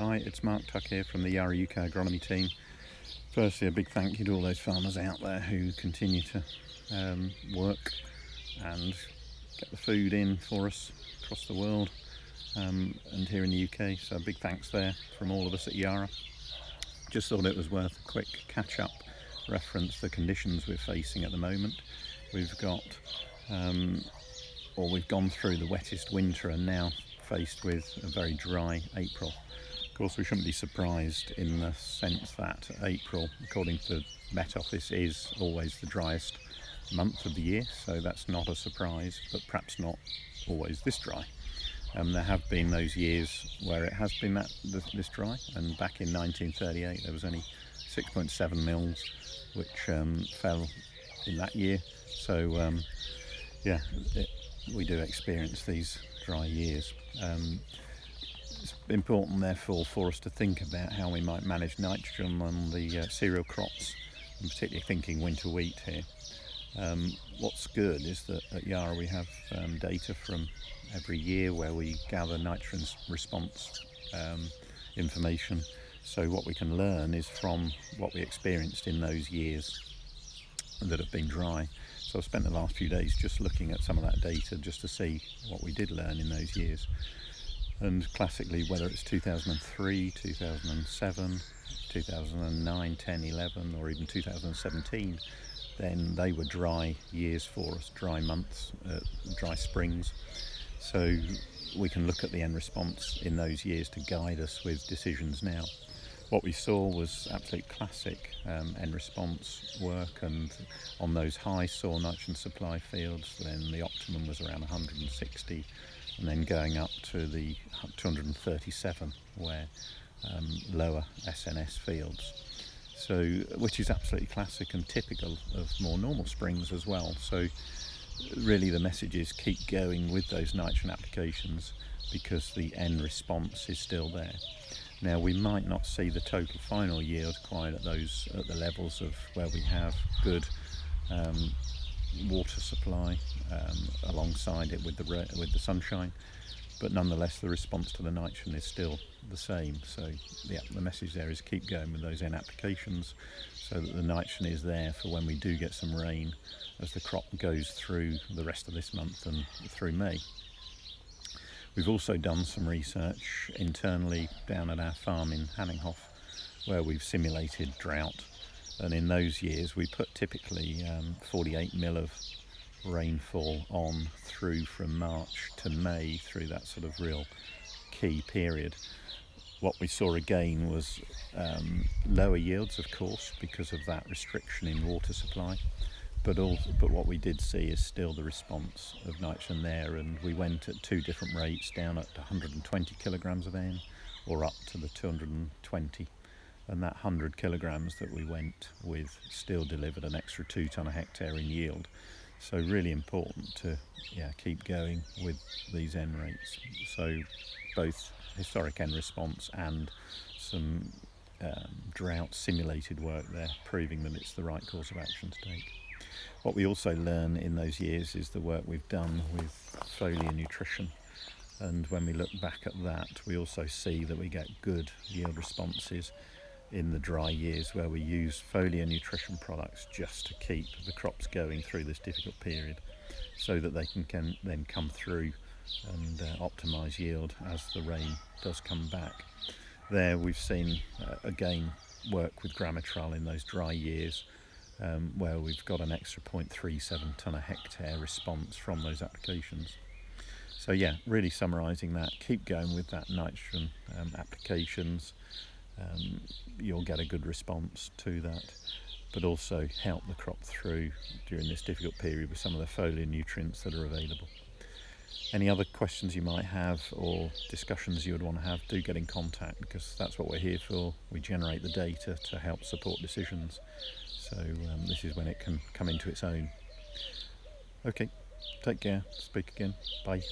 Hi, it's Mark Tuck here from the Yarra UK Agronomy team. Firstly, a big thank you to all those farmers out there who continue to work and get the food in for us across the world and here in the UK. So a big thanks there from all of us at Yarra. Just thought it was worth a quick catch-up, reference the conditions we're facing at the moment. We've got, we've gone through the wettest winter and now faced with a very dry April. Of course, we shouldn't be surprised in the sense that April, according to the Met Office, is always the driest month of the year, so that's not a surprise, but perhaps not always this dry. There have been those years where it has been this dry, and back in 1938 there was only 6.7 mils which fell in that year. So we do experience these dry years. It's important therefore for us to think about how we might manage nitrogen on the cereal crops, and particularly thinking winter wheat here. What's good is that at Yarra we have data from every year where we gather nitrogen response information. So what we can learn is from what we experienced in those years that have been dry. So I've spent the last few days just looking at some of that data just to see what we did learn in those years. And classically, whether it's 2003, 2007, 2009, 10, 11 or even 2017, then they were dry years for us, dry months, dry springs. So we can look at the end response in those years to guide us with decisions now. What we saw was absolute classic end response work, and on those high soil nitrogen supply fields then the optimum was around 160, and then going up to the 237 where lower SNS fields. So, which is absolutely classic and typical of more normal springs as well. So really the message is keep going with those nitrogen applications because the end response is still there. Now we might not see the total final yield quite at the levels of where we have good water supply alongside it with the sunshine, but nonetheless the response to the nitrogen is still the same. So yeah, the message there is keep going with those N applications so that the nitrogen is there for when we do get some rain as the crop goes through the rest of this month and through May. We've also done some research internally down at our farm in Hanninghoff where we've simulated drought, and in those years we put typically 48 mil of rainfall on through from March to May, through that sort of real key period. What we saw again was lower yields, of course, because of that restriction in water supply, but what we did see is still the response of nitrogen there, and we went at two different rates, down at 120 kilograms of N or up to the 220, and that 100 kilograms that we went with still delivered an extra 2 tonne a hectare in yield. So really important to keep going with these N rates. So both historic N response and some drought simulated work there, proving that it's the right course of action to take. What we also learn in those years is the work we've done with foliar nutrition, and when we look back at that we also see that we get good yield responses in the dry years where we use foliar nutrition products just to keep the crops going through this difficult period so that they can then come through and optimise yield as the rain does come back. There we've seen again work with Gramitrol in those dry years where we've got an extra 0.37 tonne a hectare response from those applications. So yeah, really summarising that, keep going with that nitrogen applications. You'll get a good response to that, but also help the crop through during this difficult period with some of the foliar nutrients that are available. Any other questions you might have or discussions you would want to have, do get in contact, because that's what we're here for. We generate the data to help support decisions. So this is when it can come into its own. Okay, take care, speak again, bye.